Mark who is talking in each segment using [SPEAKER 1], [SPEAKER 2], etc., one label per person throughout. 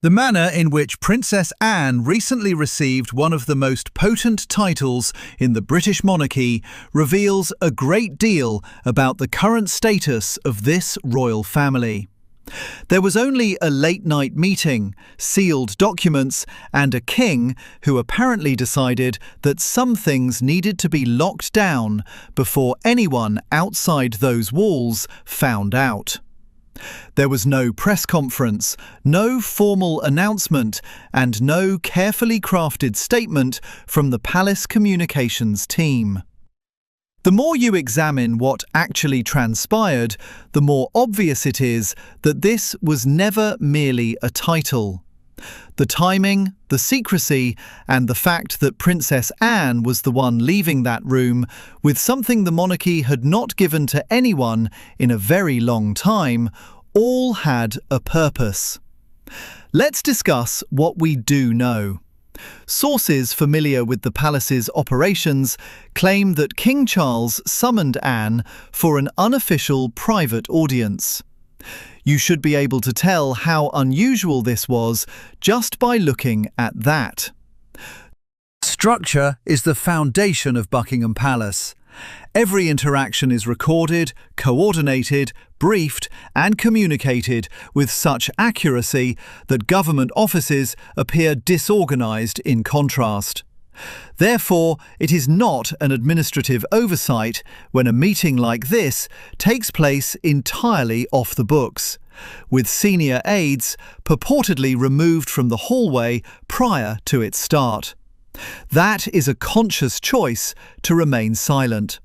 [SPEAKER 1] The manner in which Princess Anne recently received one of the most potent titles in the British monarchy reveals a great deal about the current status of this royal family. There was only a late-night meeting, sealed documents, and a king who apparently decided that some things needed to be locked down before anyone outside those walls found out. There was no press conference, no formal announcement, and no carefully crafted statement from the palace communications team. The more you examine what actually transpired, the more obvious it is that this was never merely a title. The timing, the secrecy, and the fact that Princess Anne was the one leaving that room with something the monarchy had not given to anyone in a very long time, all had a purpose. Let's discuss what we do know. Sources familiar with the palace's operations claim that King Charles summoned Anne for an unofficial private audience. You should be able to tell how unusual this was just by looking at that. Structure is the foundation of Buckingham Palace. Every interaction is recorded, coordinated, briefed, and communicated with such accuracy that government offices appear disorganized in contrast. Therefore, it is not an administrative oversight when a meeting like this takes place entirely off the books, with senior aides purportedly removed from the hallway prior to its start. That is a conscious choice to remain silent.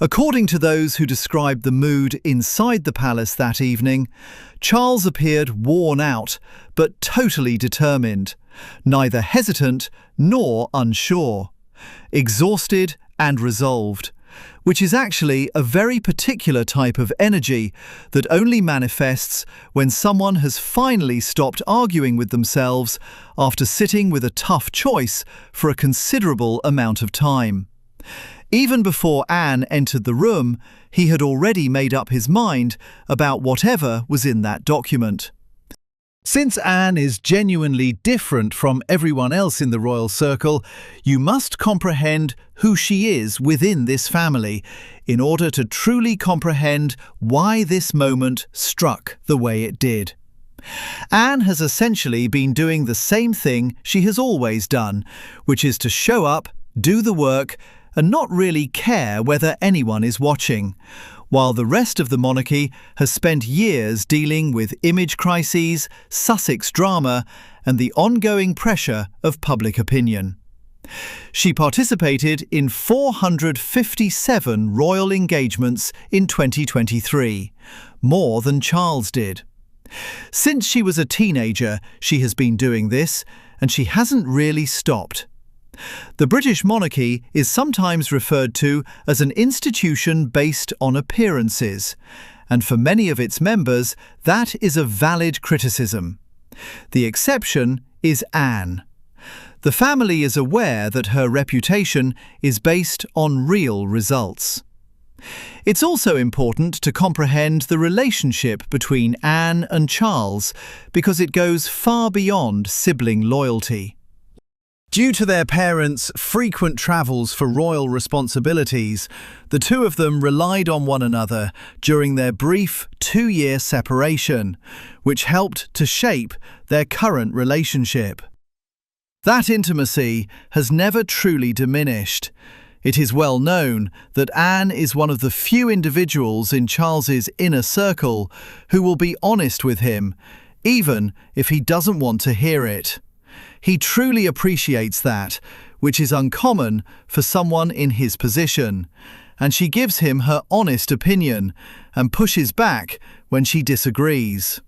[SPEAKER 1] According to those who described the mood inside the palace that evening, Charles appeared worn out, but totally determined, neither hesitant nor unsure, exhausted and resolved, which is actually a very particular type of energy that only manifests when someone has finally stopped arguing with themselves after sitting with a tough choice for a considerable amount of time. Even before Anne entered the room, he had already made up his mind about whatever was in that document. Since Anne is genuinely different from everyone else in the royal circle, you must comprehend who she is within this family in order to truly comprehend why this moment struck the way it did. Anne has essentially been doing the same thing she has always done, which is to show up, do the work, and not really care whether anyone is watching, while the rest of the monarchy has spent years dealing with image crises, Sussex drama, and the ongoing pressure of public opinion. She participated in 457 royal engagements in 2023, more than Charles did. Since she was a teenager, she has been doing this, and she hasn't really stopped. The British monarchy is sometimes referred to as an institution based on appearances, and for many of its members, that is a valid criticism. The exception is Anne. The family is aware that her reputation is based on real results. It's also important to comprehend the relationship between Anne and Charles because it goes far beyond sibling loyalty. Due to their parents' frequent travels for royal responsibilities, the two of them relied on one another during their brief 2-year separation, which helped to shape their current relationship. That intimacy has never truly diminished. It is well known that Anne is one of the few individuals in Charles's inner circle who will be honest with him, even if he doesn't want to hear it. He truly appreciates that, which is uncommon for someone in his position, and she gives him her honest opinion and pushes back when she disagrees.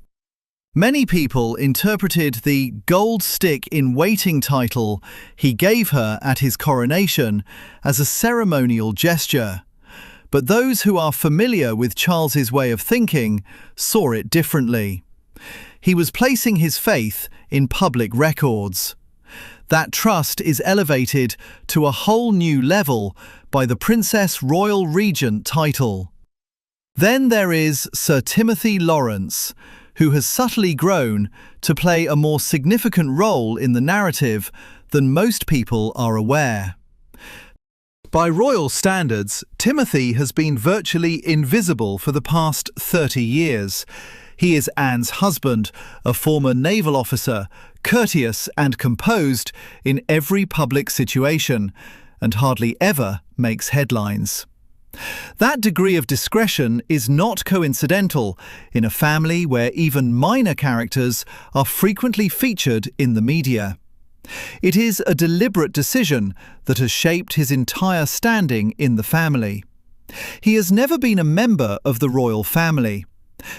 [SPEAKER 1] Many people interpreted the gold stick in waiting title he gave her at his coronation as a ceremonial gesture, but those who are familiar with Charles's way of thinking saw it differently. He was placing his faith in public records. That trust is elevated to a whole new level by the Princess Royal Regent title. Then there is Sir Timothy Lawrence, who has subtly grown to play a more significant role in the narrative than most people are aware. By royal standards, Timothy has been virtually invisible for the past 30 years. He is Anne's husband, a former naval officer, courteous and composed in every public situation, and hardly ever makes headlines. That degree of discretion is not coincidental in a family where even minor characters are frequently featured in the media. It is a deliberate decision that has shaped his entire standing in the family. He has never been a member of the royal family.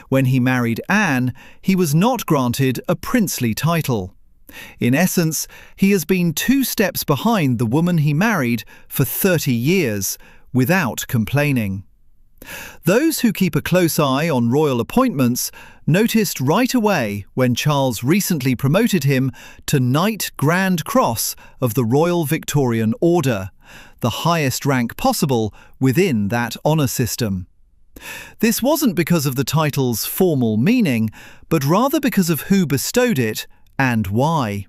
[SPEAKER 1] When he married Anne, he was not granted a princely title. In essence, he has been 2 steps behind the woman he married for 30 years, without complaining. Those who keep a close eye on royal appointments noticed right away when Charles recently promoted him to Knight Grand Cross of the Royal Victorian Order, the highest rank possible within that honour system. This wasn't because of the title's formal meaning, but rather because of who bestowed it and why.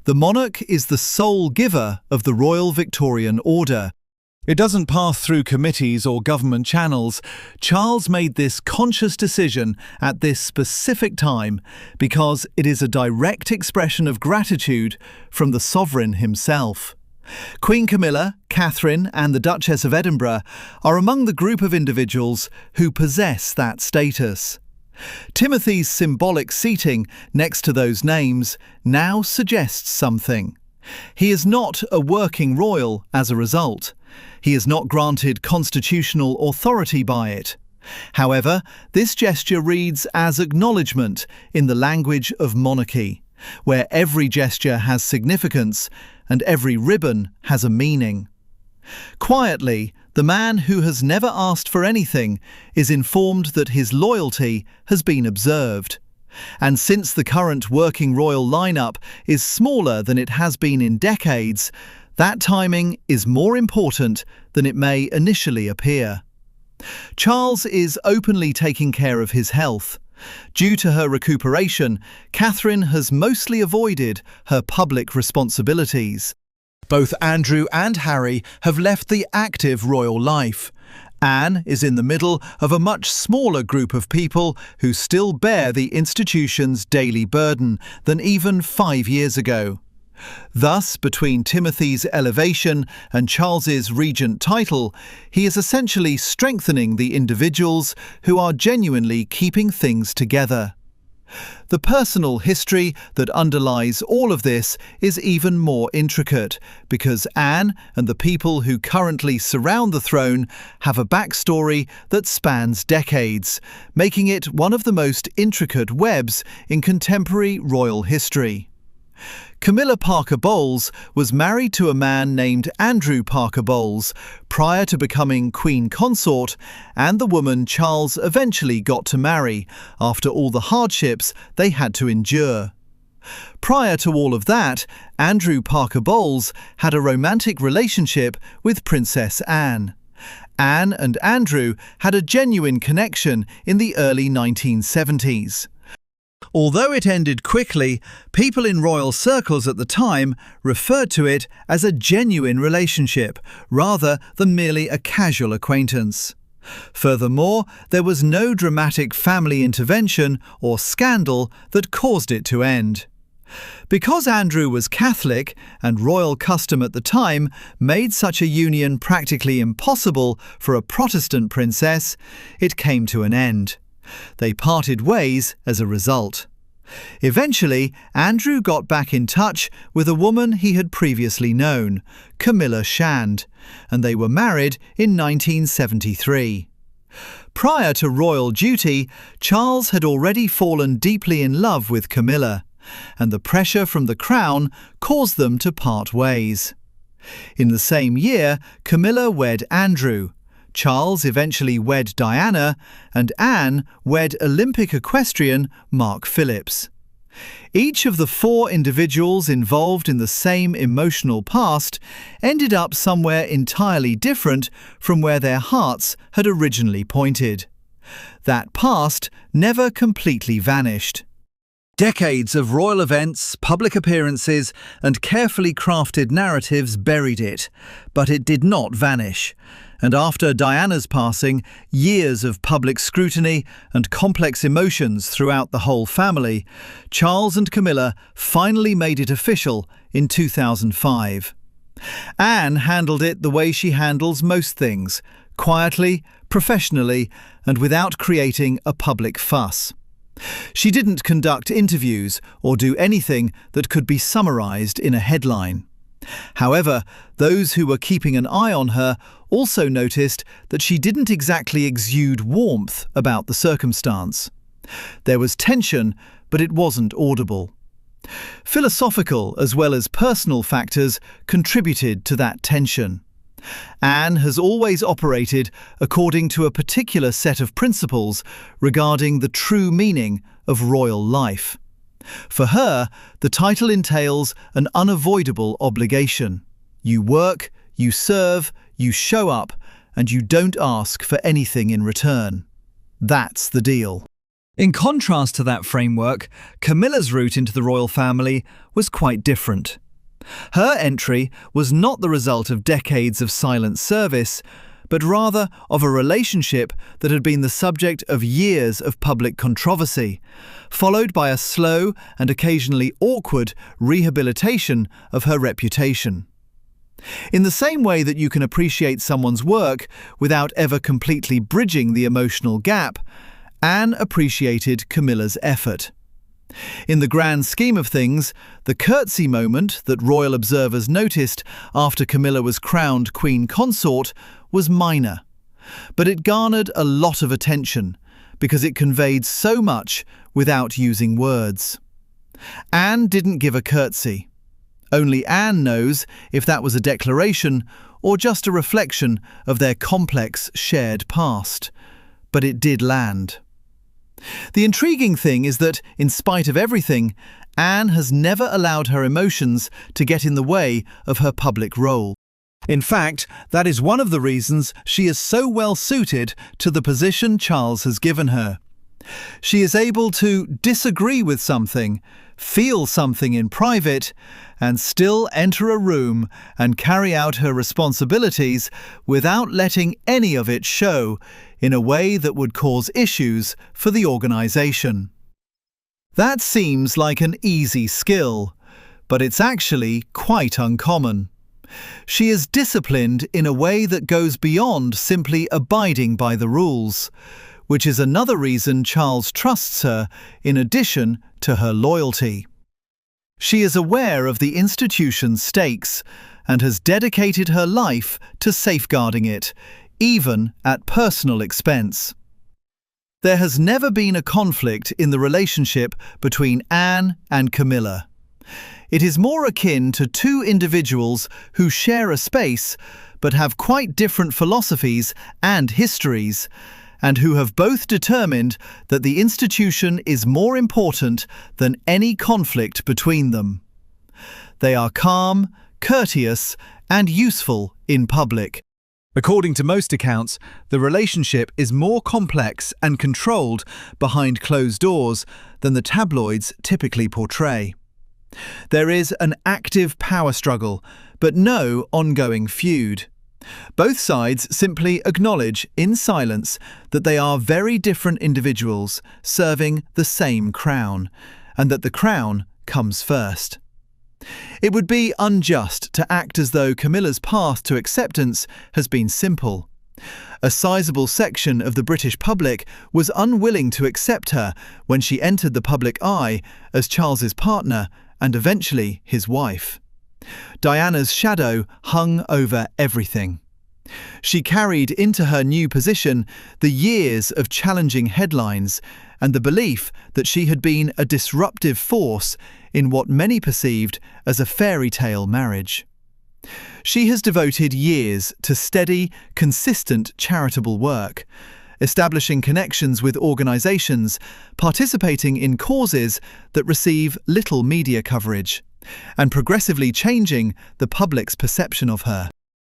[SPEAKER 1] The monarch is the sole giver of the Royal Victorian Order. It doesn't pass through committees or government channels. Charles made this conscious decision at this specific time because it is a direct expression of gratitude from the sovereign himself. Queen Camilla, Catherine and the Duchess of Edinburgh are among the group of individuals who possess that status. Timothy's symbolic seating next to those names now suggests something. He is not a working royal as a result. He is not granted constitutional authority by it. However, this gesture reads as acknowledgement in the language of monarchy, where every gesture has significance and every ribbon has a meaning. Quietly, the man who has never asked for anything is informed that his loyalty has been observed. And since the current working royal lineup is smaller than it has been in decades, that timing is more important than it may initially appear. Charles is openly taking care of his health. Due to her recuperation, Catherine has mostly avoided her public responsibilities. Both Andrew and Harry have left the active royal life. Anne is in the middle of a much smaller group of people who still bear the institution's daily burden than even 5 years ago. Thus, between Timothy's elevation and Charles's regent title, he is essentially strengthening the individuals who are genuinely keeping things together. The personal history that underlies all of this is even more intricate, because Anne and the people who currently surround the throne have a backstory that spans decades, making it one of the most intricate webs in contemporary royal history. Camilla Parker Bowles was married to a man named Andrew Parker Bowles prior to becoming Queen Consort, and the woman Charles eventually got to marry after all the hardships they had to endure. Prior to all of that, Andrew Parker Bowles had a romantic relationship with Princess Anne. Anne and Andrew had a genuine connection in the early 1970s. Although it ended quickly, people in royal circles at the time referred to it as a genuine relationship, rather than merely a casual acquaintance. Furthermore, there was no dramatic family intervention or scandal that caused it to end. Because Andrew was Catholic, and royal custom at the time made such a union practically impossible for a Protestant princess, it came to an end. They parted ways as a result. Eventually, Andrew got back in touch with a woman he had previously known, Camilla Shand, and they were married in 1973. Prior to royal duty, Charles had already fallen deeply in love with Camilla, and the pressure from the crown caused them to part ways. In the same year, Camilla wed Andrew. Charles eventually wed Diana, and Anne wed Olympic equestrian Mark Phillips. Each of the 4 individuals involved in the same emotional past ended up somewhere entirely different from where their hearts had originally pointed. That past never completely vanished. Decades of royal events, public appearances, and carefully crafted narratives buried it, but it did not vanish. And after Diana's passing, years of public scrutiny and complex emotions throughout the whole family, Charles and Camilla finally made it official in 2005. Anne handled it the way she handles most things, quietly, professionally, and without creating a public fuss. She didn't conduct interviews or do anything that could be summarized in a headline. However, those who were keeping an eye on her also noticed that she didn't exactly exude warmth about the circumstance. There was tension, but it wasn't audible. Philosophical as well as personal factors contributed to that tension. Anne has always operated according to a particular set of principles regarding the true meaning of royal life. For her, the title entails an unavoidable obligation. You work, you serve, you show up, and you don't ask for anything in return. That's the deal. In contrast to that framework, Camilla's route into the royal family was quite different. Her entry was not the result of decades of silent service, but rather of a relationship that had been the subject of years of public controversy, followed by a slow and occasionally awkward rehabilitation of her reputation. In the same way that you can appreciate someone's work without ever completely bridging the emotional gap, Anne appreciated Camilla's effort. In the grand scheme of things, the curtsy moment that royal observers noticed after Camilla was crowned Queen Consort was minor, but it garnered a lot of attention because it conveyed so much without using words. Anne didn't give a curtsy. Only Anne knows if that was a declaration or just a reflection of their complex shared past, but it did land. The intriguing thing is that, in spite of everything, Anne has never allowed her emotions to get in the way of her public role. In fact, that is one of the reasons she is so well suited to the position Charles has given her. She is able to disagree with something, feel something in private, and still enter a room and carry out her responsibilities without letting any of it show in a way that would cause issues for the organisation. That seems like an easy skill, but it's actually quite uncommon. She is disciplined in a way that goes beyond simply abiding by the rules, which is another reason Charles trusts her in addition to her loyalty. She is aware of the institution's stakes and has dedicated her life to safeguarding it, even at personal expense. There has never been a conflict in the relationship between Anne and Camilla. It is more akin to two individuals who share a space but have quite different philosophies and histories, and who have both determined that the institution is more important than any conflict between them. They are calm, courteous, and useful in public. According to most accounts, the relationship is more complex and controlled behind closed doors than the tabloids typically portray. There is an active power struggle, but no ongoing feud. Both sides simply acknowledge in silence that they are very different individuals serving the same crown, and that the crown comes first. It would be unjust to act as though Camilla's path to acceptance has been simple. A sizable section of the British public was unwilling to accept her when she entered the public eye as Charles's partner and eventually his wife. Diana's shadow hung over everything. She carried into her new position the years of challenging headlines and the belief that she had been a disruptive force in what many perceived as a fairy tale marriage. She has devoted years to steady, consistent charitable work, establishing connections with organisations, participating in causes that receive little media coverage, and progressively changing the public's perception of her.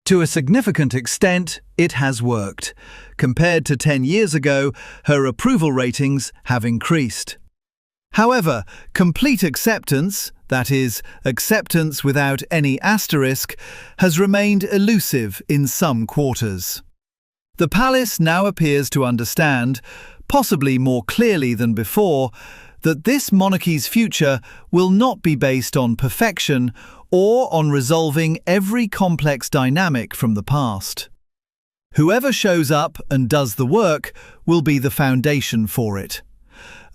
[SPEAKER 1] To a significant extent, it has worked. Compared to 10 years ago, her approval ratings have increased. However, complete acceptance, that is, acceptance without any asterisk, has remained elusive in some quarters. The palace now appears to understand, possibly more clearly than before, that this monarchy's future will not be based on perfection or on resolving every complex dynamic from the past. Whoever shows up and does the work will be the foundation for it.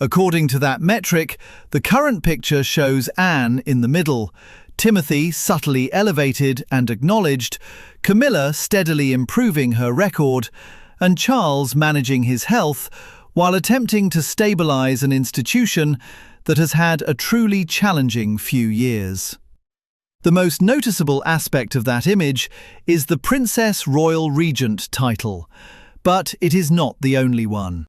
[SPEAKER 1] According to that metric, the current picture shows Anne in the middle, Timothy subtly elevated and acknowledged, Camilla steadily improving her record, and Charles managing his health while attempting to stabilise an institution that has had a truly challenging few years. The most noticeable aspect of that image is the Princess Royal Regent title, but it is not the only one.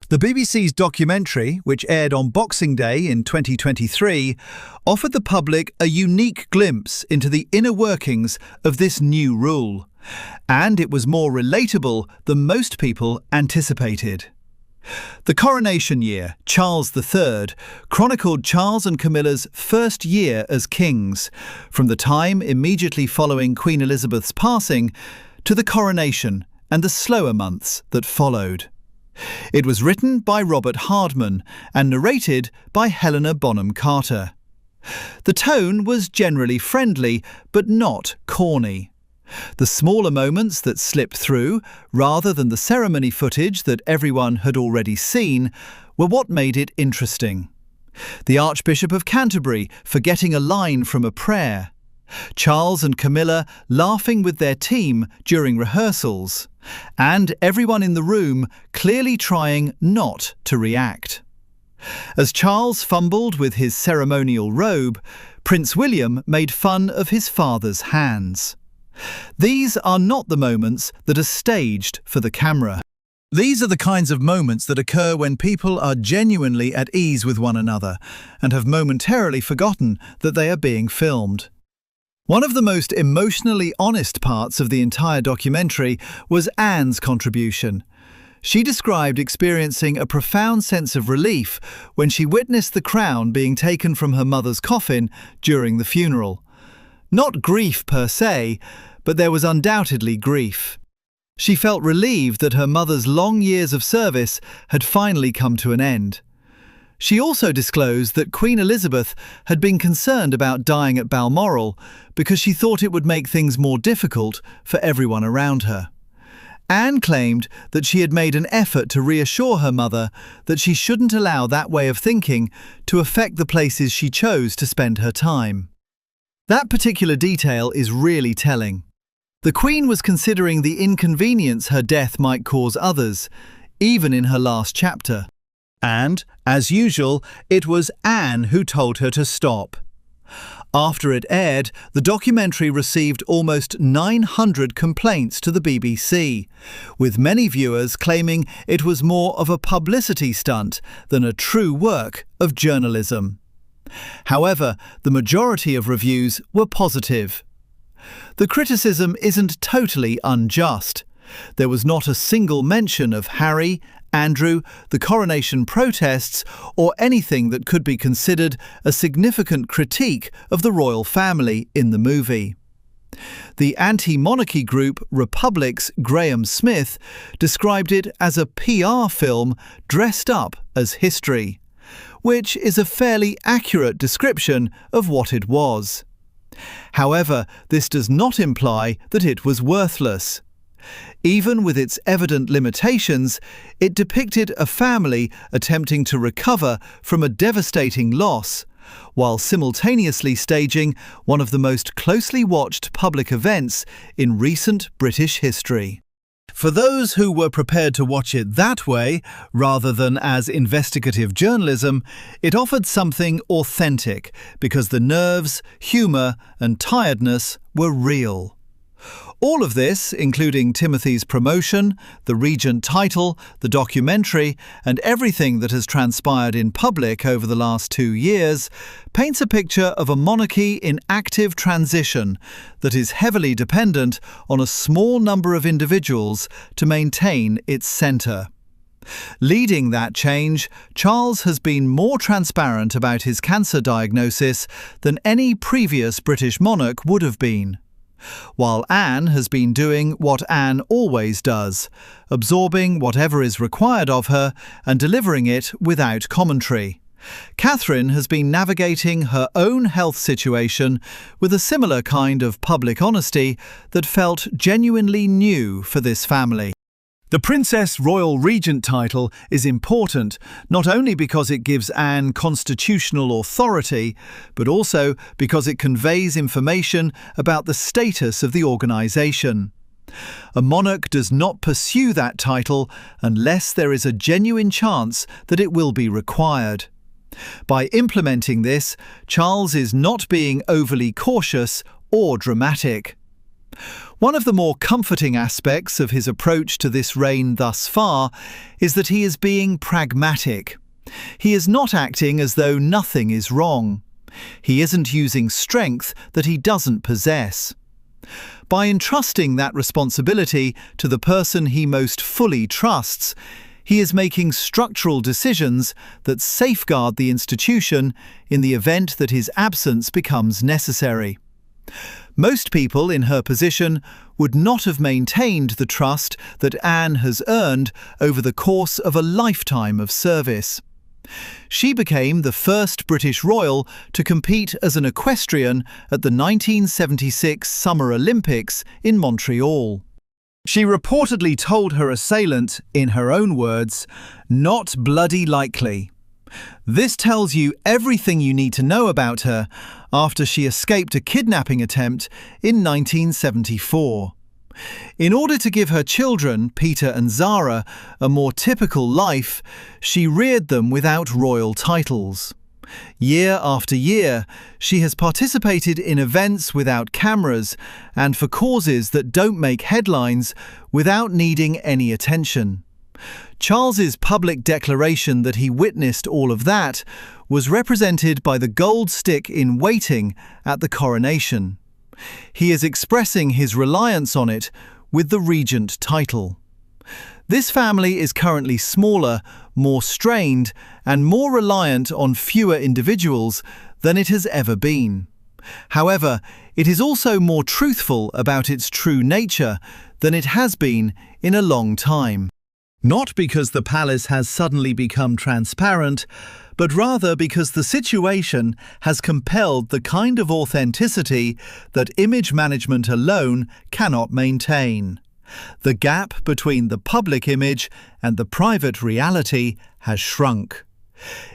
[SPEAKER 1] The BBC's documentary, which aired on Boxing Day in 2023, offered the public a unique glimpse into the inner workings of this new rule, and it was more relatable than most people anticipated. The coronation year, Charles III, chronicled Charles and Camilla's first year as kings, from the time immediately following Queen Elizabeth's passing to the coronation and the slower months that followed. It was written by Robert Hardman and narrated by Helena Bonham Carter. The tone was generally friendly, but not corny. The smaller moments that slipped through, rather than the ceremony footage that everyone had already seen, were what made it interesting. The Archbishop of Canterbury forgetting a line from a prayer. Charles and Camilla laughing with their team during rehearsals, and everyone in the room clearly trying not to react. As Charles fumbled with his ceremonial robe, Prince William made fun of his father's hands. These are not the moments that are staged for the camera. These are the kinds of moments that occur when people are genuinely at ease with one another and have momentarily forgotten that they are being filmed. One of the most emotionally honest parts of the entire documentary was Anne's contribution. She described experiencing a profound sense of relief when she witnessed the crown being taken from her mother's coffin during the funeral. Not grief per se, but there was undoubtedly grief. She felt relieved that her mother's long years of service had finally come to an end. She also disclosed that Queen Elizabeth had been concerned about dying at Balmoral because she thought it would make things more difficult for everyone around her. Anne claimed that she had made an effort to reassure her mother that she shouldn't allow that way of thinking to affect the places she chose to spend her time. That particular detail is really telling. The Queen was considering the inconvenience her death might cause others, even in her last chapter. And, as usual, it was Anne who told her to stop. After it aired, the documentary received almost 900 complaints to the BBC, with many viewers claiming it was more of a publicity stunt than a true work of journalism. However, the majority of reviews were positive. The criticism isn't totally unjust. There was not a single mention of Harry, Andrew, the coronation protests, or anything that could be considered a significant critique of the royal family in the movie. The anti-monarchy group Republic's Graham Smith described it as a PR film dressed up as history, which is a fairly accurate description of what it was. However, this does not imply that it was worthless. Even with its evident limitations, it depicted a family attempting to recover from a devastating loss, while simultaneously staging one of the most closely watched public events in recent British history. For those who were prepared to watch it that way, rather than as investigative journalism, it offered something authentic because the nerves, humour and tiredness were real. All of this, including Timothy's promotion, the Regent title, the documentary, and everything that has transpired in public over the last 2 years, paints a picture of a monarchy in active transition that is heavily dependent on a small number of individuals to maintain its centre. Leading that change, Charles has been more transparent about his cancer diagnosis than any previous British monarch would have been. While Anne has been doing what Anne always does, absorbing whatever is required of her and delivering it without commentary. Catherine has been navigating her own health situation with a similar kind of public honesty that felt genuinely new for this family. The Princess Royal Regent title is important not only because it gives Anne constitutional authority, but also because it conveys information about the status of the organisation. A monarch does not pursue that title unless there is a genuine chance that it will be required. By implementing this, Charles is not being overly cautious or dramatic. One of the more comforting aspects of his approach to this reign thus far is that he is being pragmatic. He is not acting as though nothing is wrong. He isn't using strength that he doesn't possess. By entrusting that responsibility to the person he most fully trusts, he is making structural decisions that safeguard the institution in the event that his absence becomes necessary. Most people in her position would not have maintained the trust that Anne has earned over the course of a lifetime of service. She became the first British royal to compete as an equestrian at the 1976 Summer Olympics in Montreal. She reportedly told her assailant, in her own words, "Not bloody likely." This tells you everything you need to know about her after she escaped a kidnapping attempt in 1974. In order to give her children, Peter and Zara, a more typical life, she reared them without royal titles. Year after year, she has participated in events without cameras and for causes that don't make headlines without needing any attention. Charles's public declaration that he witnessed all of that was represented by the gold stick in waiting at the coronation. He is expressing his reliance on it with the Regent title. This family is currently smaller, more strained, and more reliant on fewer individuals than it has ever been. However, it is also more truthful about its true nature than it has been in a long time. Not because the palace has suddenly become transparent, but rather because the situation has compelled the kind of authenticity that image management alone cannot maintain. The gap between the public image and the private reality has shrunk.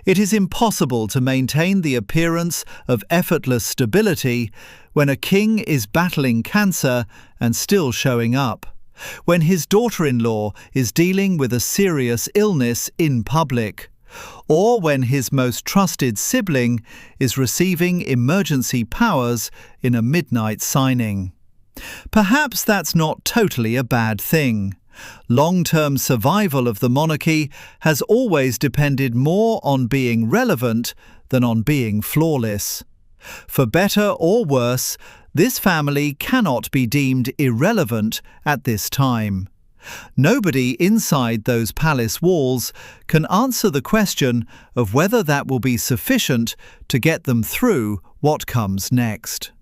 [SPEAKER 1] It is impossible to maintain the appearance of effortless stability when a king is battling cancer and still showing up, when his daughter-in-law is dealing with a serious illness in public, or when his most trusted sibling is receiving emergency powers in a midnight signing. Perhaps that's not totally a bad thing. Long-term survival of the monarchy has always depended more on being relevant than on being flawless. For better or worse, this family cannot be deemed irrelevant at this time. Nobody inside those palace walls can answer the question of whether that will be sufficient to get them through what comes next.